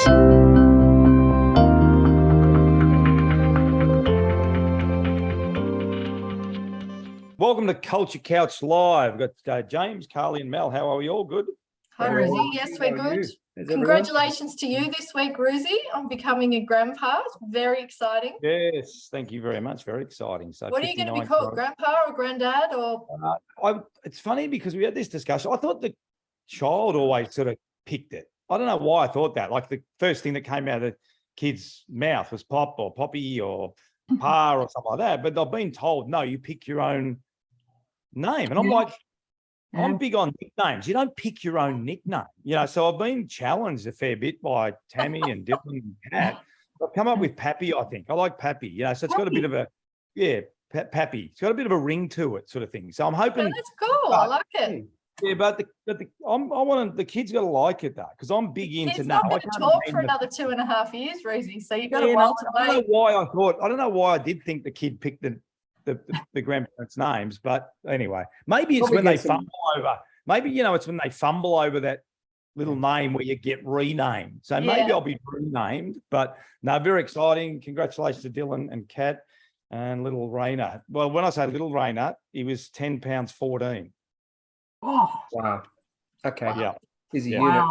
Welcome to Culture Couch Live. We've got James, Carly and Mel. How are we all? Good? Hi, Ruzi. Yes, we're good. Congratulations to you this week, Ruzi, on becoming a grandpa. Very exciting. Yes, thank you very much. Very exciting. So, what are you going to be called, grandpa or granddad? Or it's funny because we had this discussion. I thought the child always sort of picked it. I don't know why I thought that. Like the first thing that came out of the kid's mouth was pop or poppy or pa or something like that. But I've been told, no, you pick your own name. And I'm like, I'm big on nicknames. You don't pick your own nickname, so I've been challenged a fair bit by Tammy and Dylan and Kat. I've come up with Pappy, I think. I like Pappy, so it's got a bit of a, Pappy. It's got a bit of a ring to it sort of thing. So I'm hoping. That's cool. I like it. Yeah, but I want the kids got to like it though, because I'm big into. Kids not going to talk for another 2.5 years, Rosie. So you've got a while to wait. I don't know why I did think the kid picked the grandparents' names, but anyway, maybe it's when they fumble over. Maybe it's when they fumble over that little name where you get renamed. So maybe I'll be renamed. But no, very exciting. Congratulations to Dylan and Kat and little Rainer. Well, when I say little Rainer, he was 10 pounds 14. Oh wow! Okay, yeah, he's a unit,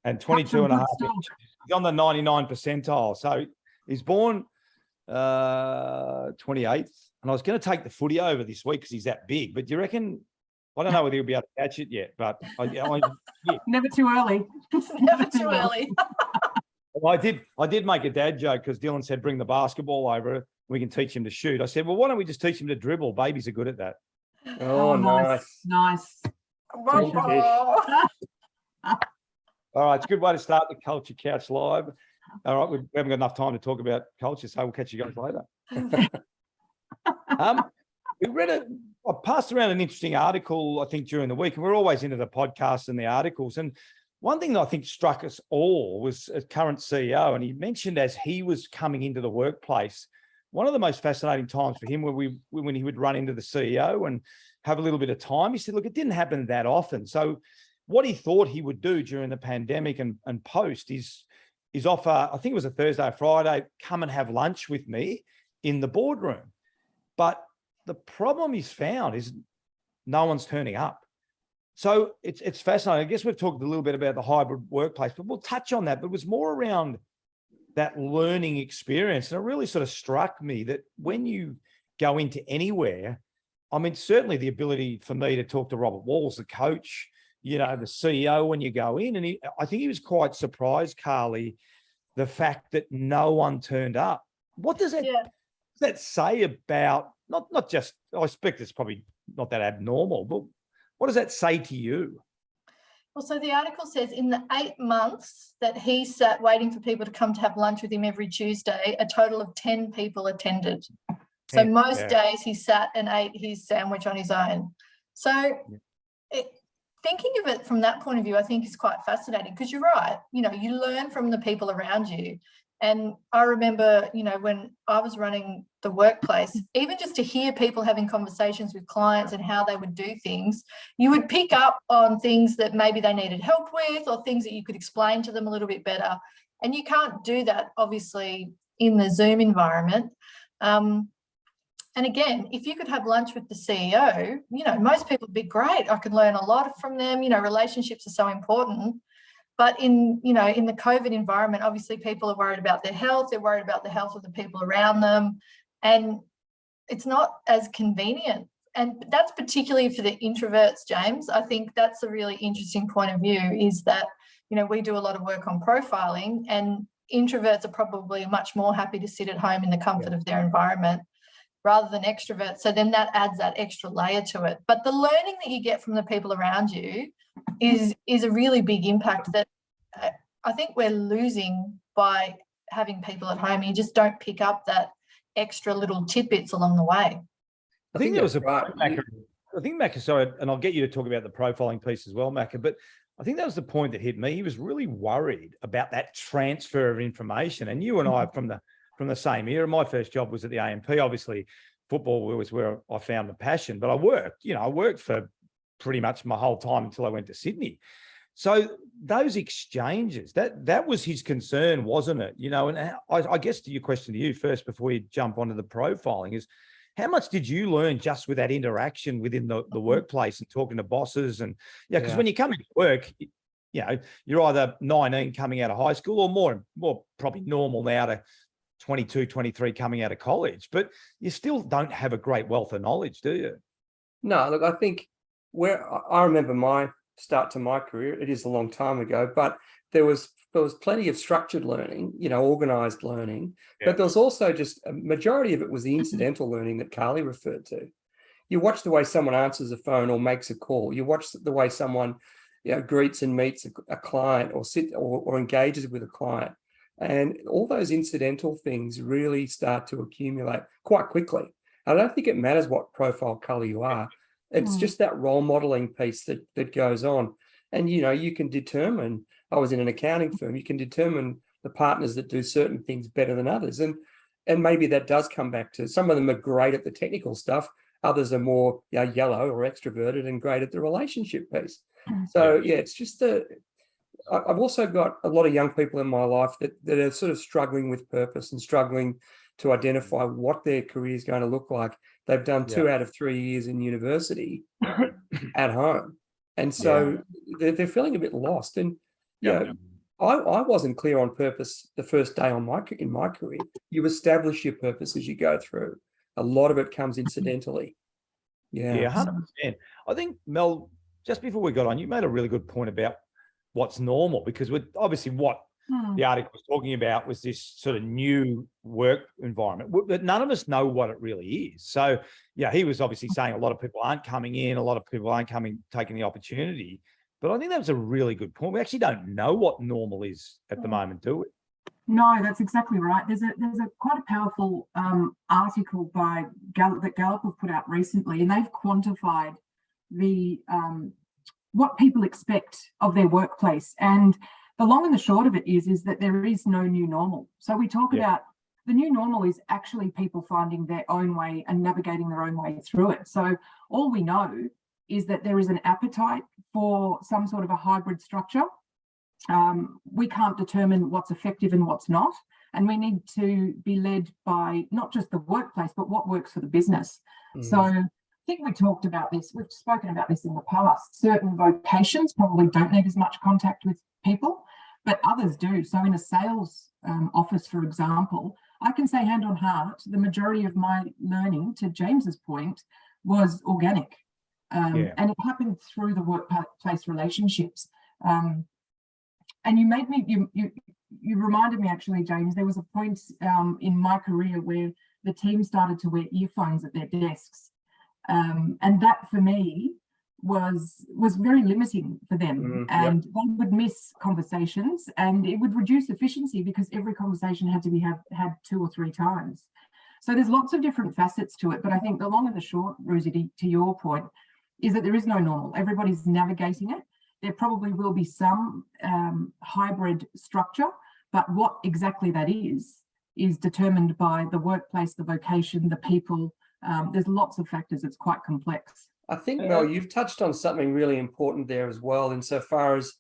and 22 and a half inches. He's on the 99 percentile. So he's born 28th. And I was going to take the footy over this week because he's that big. But do you reckon? I don't know whether he'll be able to catch it yet. But never too early. Never too early. Well, I did make a dad joke because Dylan said, "Bring the basketball over. We can teach him to shoot." I said, "Well, why don't we just teach him to dribble? Babies are good at that." Oh, nice. All right, it's a good way to start the Culture Couch Live. All right, we haven't got enough time to talk about culture, so we'll catch you guys later. I passed around an interesting article, I think, during the week, and we're always into the podcasts and the articles. And one thing that I think struck us all was a current CEO, and he mentioned as he was coming into the workplace, one of the most fascinating times for him when he would run into the CEO and have a little bit of time. He said, look, it didn't happen that often. So what he thought he would do during the pandemic and post is offer, I think it was a Thursday or Friday, come and have lunch with me in the boardroom. But the problem he's found is no one's turning up. So it's fascinating. I guess we've talked a little bit about the hybrid workplace, but we'll touch on that. But it was more around that learning experience. And it really sort of struck me that when you go into anywhere, I mean, certainly the ability for me to talk to Robert Walls, the coach, the CEO when you go in. And I think he was quite surprised, Carly, the fact that no one turned up. What does that say about, not just, I expect it's probably not that abnormal, but what does that say to you? Well, so the article says in the 8 months that he sat waiting for people to come to have lunch with him every Tuesday, a total of 10 people attended. So most days he sat and ate his sandwich on his own. So thinking of it from that point of view, I think is quite fascinating because you're right. You learn from the people around you. And I remember, when I was running the workplace, even just to hear people having conversations with clients and how they would do things, you would pick up on things that maybe they needed help with or things that you could explain to them a little bit better. And you can't do that, obviously, in the Zoom environment. And again, if you could have lunch with the CEO, most people would be great. I could learn a lot from them. Relationships are so important. But in the COVID environment, obviously people are worried about their health. They're worried about the health of the people around them. And it's not as convenient. And that's particularly for the introverts, James. I think that's a really interesting point of view is that, we do a lot of work on profiling and introverts are probably much more happy to sit at home in the comfort of their environment rather than extroverts. So then that adds that extra layer to it. But the learning that you get from the people around you is a really big impact that I think we're losing by having people at home. You just don't pick up that extra little tidbits along the way. I think there was a point, Macca. I think Macca, sorry, and I'll get you to talk about the profiling piece as well, Macca, but I think that was the point that hit me. He was really worried about that transfer of information. And you and I from the same era. My first job was at the AMP. Obviously, football was where I found the passion, but I worked for pretty much my whole time until I went to Sydney. So those exchanges, that was his concern, wasn't it? You know, and I guess to your question to you first, before you jump onto the profiling, is how much did you learn just with that interaction within the workplace and talking to bosses? And because when you come into work, you know, you're either 19 coming out of high school or more probably normal now to 22, 23 coming out of college, but you still don't have a great wealth of knowledge, do you? No, look, I think where I remember my start to my career, it is a long time ago, but there was plenty of structured learning, you know, organized learning, but there was also just a majority of it was the incidental learning that Carly referred to. You watch the way someone answers a phone or makes a call. You watch the way someone, you know, greets and meets a client or engages with a client. And all those incidental things really start to accumulate quite quickly. I don't think it matters what profile color you are. It's just that role modeling piece that goes on. And, you know, you can determine, I was in an accounting firm, you can determine the partners that do certain things better than others. And maybe that does come back to some of them are great at the technical stuff. Others are more, you know, yellow or extroverted and great at the relationship piece. So, yeah, it's just I've also got a lot of young people in my life that are sort of struggling with purpose and struggling to identify what their career is going to look like. They've done 2 out of 3 years in university at home. And so they're feeling a bit lost. And, you know, I wasn't clear on purpose the first day in my career. You establish your purpose as you go through. A lot of it comes incidentally. Yeah, 100%. I think, Mel, just before we got on, you made a really good point about what's normal, because with obviously what the article was talking about was this sort of new work environment, but none of us know what it really is. So, yeah, he was obviously saying a lot of people aren't coming in, a lot of people aren't taking the opportunity. But I think that was a really good point. We actually don't know what normal is at the moment, do we? No, that's exactly right. There's a quite a powerful article by Gallup that Gallup have put out recently, and they've quantified the what people expect of their workplace. And the long and the short of it is that there is no new normal. So we talk about the new normal is actually people finding their own way and navigating their own way through it. So all we know is that there is an appetite for some sort of a hybrid structure. We can't determine what's effective and what's not. And we need to be led by not just the workplace, but what works for the business. So I think we talked about this, we've spoken about this in the past. Certain vocations probably don't need as much contact with people, but others do. So in a sales office, for example, I can say hand on heart, the majority of my learning, to James's point, was organic. And it happened through the workplace relationships. And you made me, you reminded me actually, James, there was a point in my career where the team started to wear earphones at their desks. And that for me was very limiting for them. And they would miss conversations and it would reduce efficiency because every conversation had to be had 2 or 3 times. So there's lots of different facets to it. But I think the long and the short, Rosie, to your point, is that there is no normal. Everybody's navigating it. There probably will be some hybrid structure, but what exactly that is determined by the workplace, the vocation, the people. There's lots of factors. It's quite complex. I think, Mel, you've touched on something really important there as well, insofar as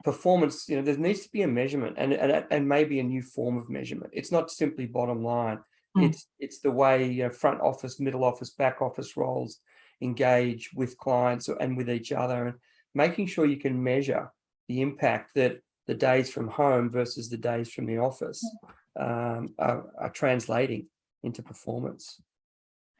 performance. You know, there needs to be a measurement and maybe a new form of measurement. It's not simply bottom line. It's the way, you know, front office, middle office, back office roles engage with clients and with each other, and making sure you can measure the impact that the days from home versus the days from the office are translating into performance.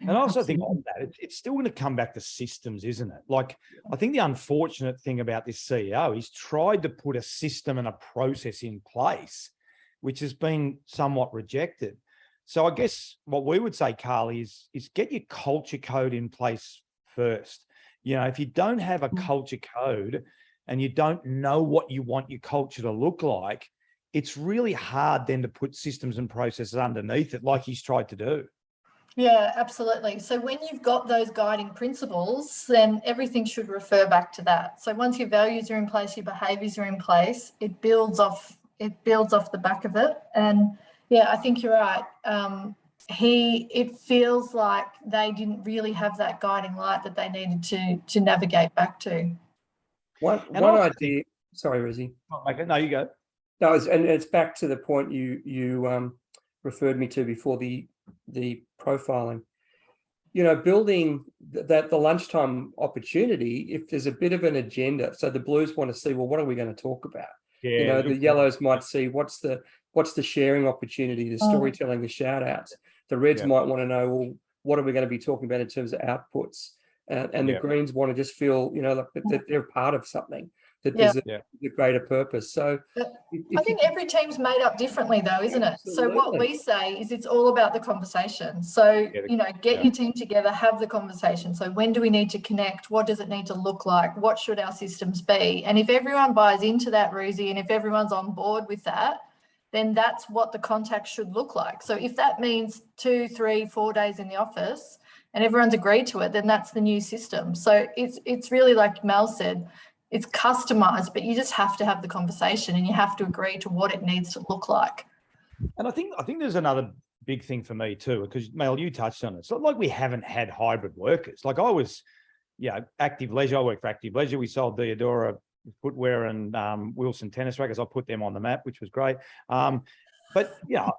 And I also think on that, it's still going to come back to systems, isn't it? Like, I think the unfortunate thing about this CEO, he's tried to put a system and a process in place, which has been somewhat rejected. So I guess what we would say, Carly, is get your culture code in place first. You know, if you don't have a culture code and you don't know what you want your culture to look like, it's really hard then to put systems and processes underneath it, like he's tried to do. Yeah, absolutely. So when you've got those guiding principles, then everything should refer back to that. So once your values are in place, your behaviours are in place, it builds off the back of it. And yeah, I think you're right. It feels like they didn't really have that guiding light that they needed to navigate back to. One And I idea. Sorry, Rizzy. No, you go. No, and it's back to the point you referred me to before, the profiling. You know, building the lunchtime opportunity, if there's a bit of an agenda. So the blues want to see, well, what are we going to talk about? Yeah, you know, the yellows might see what's the sharing opportunity, the storytelling, the shout outs. The reds might want to know, well, what are we going to be talking about in terms of outputs? And the greens want to just feel, you know, like that they're part of something, that there's a greater purpose. So I think every team's made up differently though, isn't it? So what we say is it's all about the conversation. So, you know, get your team together, have the conversation. So when do we need to connect? What does it need to look like? What should our systems be? And if everyone buys into that, Ruzi, and if everyone's on board with that, then that's what the contact should look like. So if that means 2, 3, 4 days in the office and everyone's agreed to it, then that's the new system. So it's really like Mel said, it's customized, but you just have to have the conversation and you have to agree to what it needs to look like. And I think there's another big thing for me too, because Mel, you touched on it. It's not like we haven't had hybrid workers. Like I was, Active Leisure. I worked for Active Leisure. We sold Theodora footwear and Wilson tennis rackets. I put them on the map, which was great. But I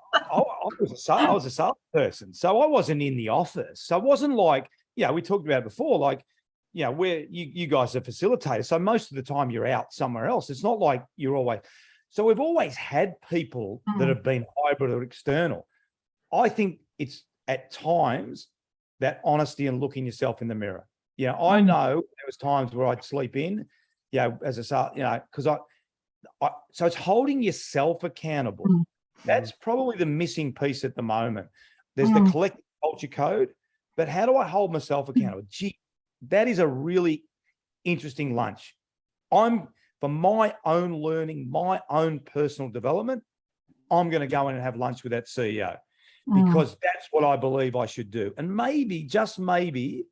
was a salesperson, so I wasn't in the office. So it wasn't like, we talked about it before, like, where you guys are facilitators. So most of the time you're out somewhere else. It's not like you're always. So we've always had people that have been hybrid or external. I think it's at times that honesty and looking yourself in the mirror. I know there was times where I'd sleep in, as a, because so it's holding yourself accountable. That's probably the missing piece at the moment. There's the collective culture code, but how do I hold myself accountable? Gee, that is a really interesting lunch. For my own learning, my own personal development, I'm going to go in and have lunch with that CEO because that's what I believe I should do. And maybe, just maybe,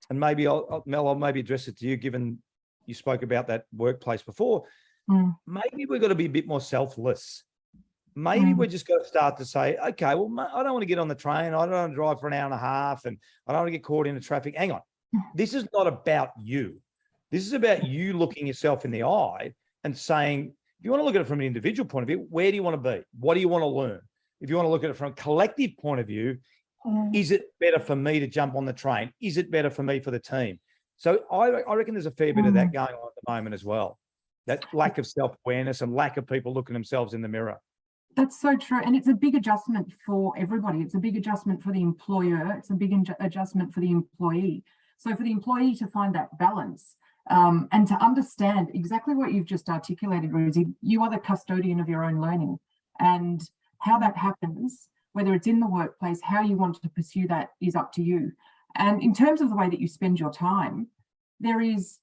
and maybe Mel, I'll maybe address it to you, given you spoke about that workplace before. Maybe we've got to be a bit more selfless. Maybe we're just going to start to say, okay, well, I don't want to get on the train. I don't want to drive for an hour and a half, and I don't want to get caught in the traffic. Hang on. This is not about you. This is about you looking yourself in the eye and saying, if you want to look at it from an individual point of view, where do you want to be? What do you want to learn? If you want to look at it from a collective point of view, is it better for me to jump on the train? Is it better for me for the team? So I reckon there's a fair bit of that going on at the moment as well. That lack of self-awareness and lack of people looking themselves in the mirror. That's so true. And it's a big adjustment for everybody. It's a big adjustment for the employer. It's a big adjustment for the employee. So for the employee to find that balance and to understand exactly what you've just articulated, Rosie, you are the custodian of your own learning, and how that happens, whether it's in the workplace, how you want to pursue that is up to you. And in terms of the way that you spend your time, there's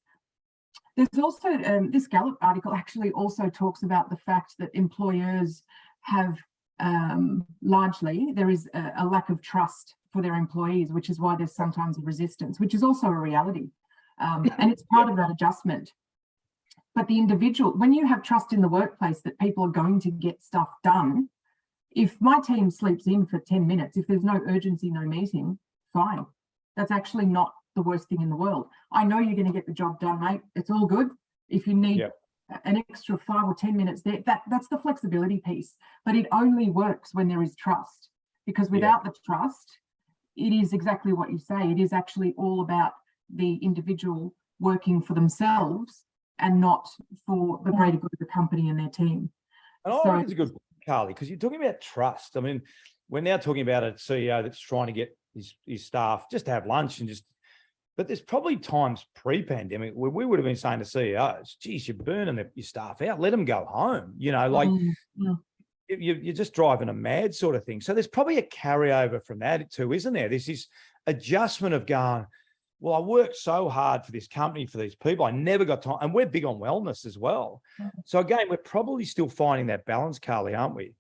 also, this Gallup article actually also talks about the fact that employers have largely, there is a lack of trust for their employees, which is why there's sometimes a resistance, which is also a reality. And it's part of that adjustment. But the individual, when you have trust in the workplace that people are going to get stuff done, if my team sleeps in for 10 minutes, if there's no urgency, no meeting, fine. That's actually not the worst thing in the world. I know you're going to get the job done, mate. It's all good. If you need an extra 5 or 10 minutes there, that's the flexibility piece. But it only works when there is trust, because without the trust, it is exactly what you say. It is actually all about the individual working for themselves and not for the greater good of the company and their team. And I think it's a good point, Carly, because you're talking about trust. I mean, we're now talking about a CEO that's trying to get his staff just to have lunch and just, but there's probably times pre-pandemic where we would have been saying to CEOs, geez, you're burning your staff out, let them go home. You're just driving a mad sort of thing. So there's probably a carryover from that too, isn't there? There's this adjustment of going, well, I worked so hard for this company, for these people, I never got time. And we're big on wellness as well. So again, we're probably still finding that balance, Carly, aren't we?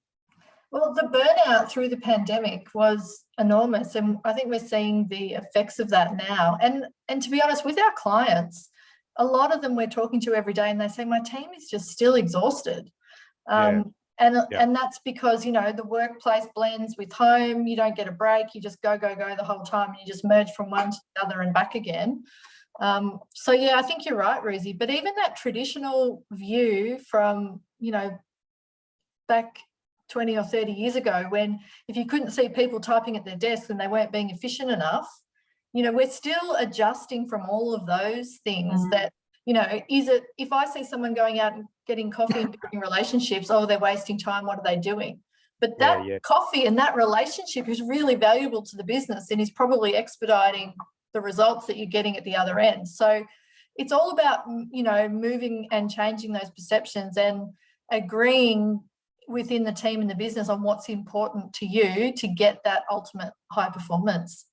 Well, the burnout through the pandemic was enormous, and I think we're seeing the effects of that now. And to be honest, with our clients, a lot of them we're talking to every day, and they say, my team is just still exhausted. And that's because, the workplace blends with home. You don't get a break. You just go the whole time, and you just merge from one to the other and back again. So yeah, I think you're right, Ruzi. But even that traditional view from, you know, back 20 or 30 years ago, when if you couldn't see people typing at their desks and they weren't being efficient enough, you know, we're still adjusting from all of those things that, you know, is it, if I see someone going out and getting coffee and building relationships, oh, they're wasting time, what are they doing? But that coffee and that relationship is really valuable to the business and is probably expediting the results that you're getting at the other end. So it's all about, you know, moving and changing those perceptions and agreeing within the team and the business on what's important to you to get that ultimate high performance.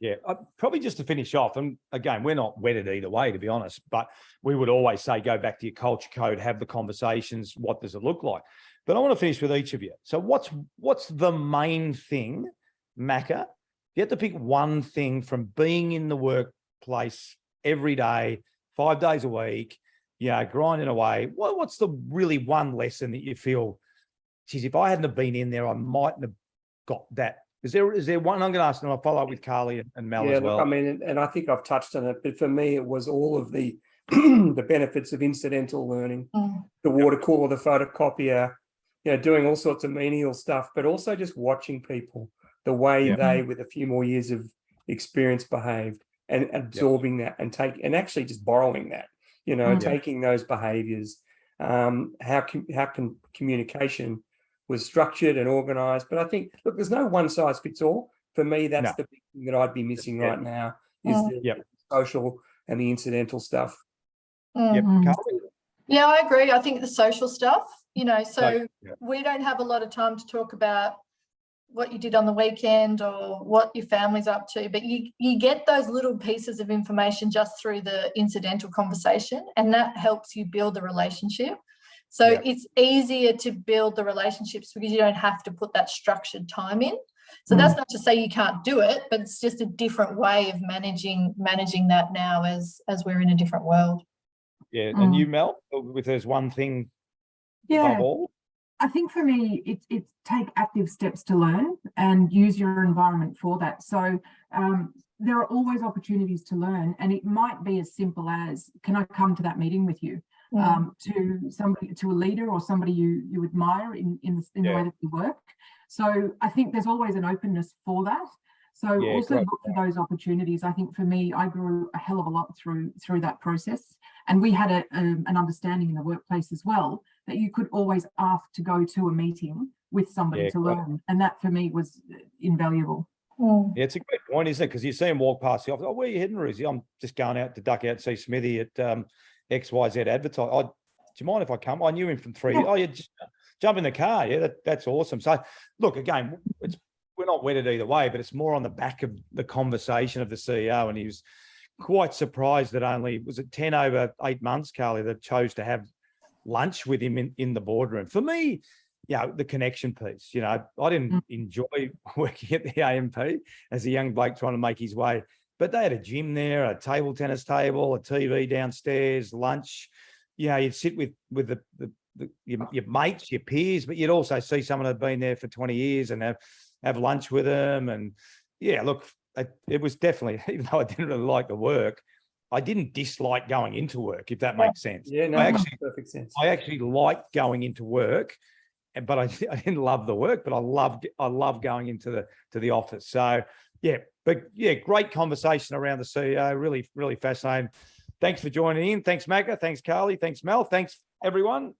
Yeah, probably just to finish off, and again, we're not wedded either way, to be honest, but we would always say, go back to your culture code, have the conversations, what does it look like? But I want to finish with each of you. So what's the main thing, Macca? You have to pick one thing from being in the workplace every day, 5 days a week, you know, grinding away. What's the really one lesson that you feel, geez, if I hadn't have been in there, I mightn't have got that? Is there one? I'm going to ask, and I'll follow up with Carly and Mel as well. Look, I mean, and I think I've touched on it, but for me, it was all of the the benefits of incidental learning, the water cooler, the photocopier, you know, doing all sorts of menial stuff, but also just watching people, the way they, with a few more years of experience, behaved, and absorbing that and actually just borrowing that, you know, taking those behaviors, how communication was structured and organized. But I think, look, there's no one size fits all. For me, that's the big thing that I'd be missing right now is the social and the incidental stuff. Yeah, I agree. I think the social stuff, you know, so we don't have a lot of time to talk about what you did on the weekend or what your family's up to, but you get those little pieces of information just through the incidental conversation, and that helps you build the relationship. So it's easier to build the relationships because you don't have to put that structured time in. So that's not to say you can't do it, but it's just a different way of managing that now as we're in a different world. Yeah, and you, Mel, if there's one thing above all? I think for me, it's take active steps to learn and use your environment for that. So there are always opportunities to learn, and it might be as simple as, can I come to that meeting with you? To somebody, to a leader or somebody you admire in the way that you work. So I think there's always an openness for that. So also look for those opportunities. I think for me, I grew a hell of a lot through that process, and we had an understanding in the workplace as well that you could always ask to go to a meeting with somebody to learn, and that for me was invaluable. Yeah, it's a great point, isn't it? Because you see them walk past the office. Oh, where are you heading, Ruzi? I'm just going out to duck out and see Smithy at XYZ Advertise. Do you mind if I come? I knew him from 3 years. Oh, yeah, just jump in the car. Yeah, that's awesome. So, look, again, we're not wedded either way, but it's more on the back of the conversation of the CEO, and he was quite surprised that only, was it 10 over 8 months, Carly, that chose to have lunch with him in the boardroom. For me, you know, the connection piece, you know, I didn't enjoy working at the AMP as a young bloke trying to make his way, but they had a gym there, a table tennis table, a TV downstairs, lunch. You know, you'd sit with your mates, your peers, but you'd also see someone who'd been there for 20 years and have lunch with them. And yeah, look, it was definitely, even though I didn't really like the work, I didn't dislike going into work, if that makes sense. Yeah, no, that makes perfect sense. I actually liked going into work, but I didn't love the work, but I loved going into the office. So yeah, but yeah, great conversation around the CEO. Really, really fascinating. Thanks for joining in. Thanks, Macca. Thanks, Carly. Thanks, Mel. Thanks, everyone.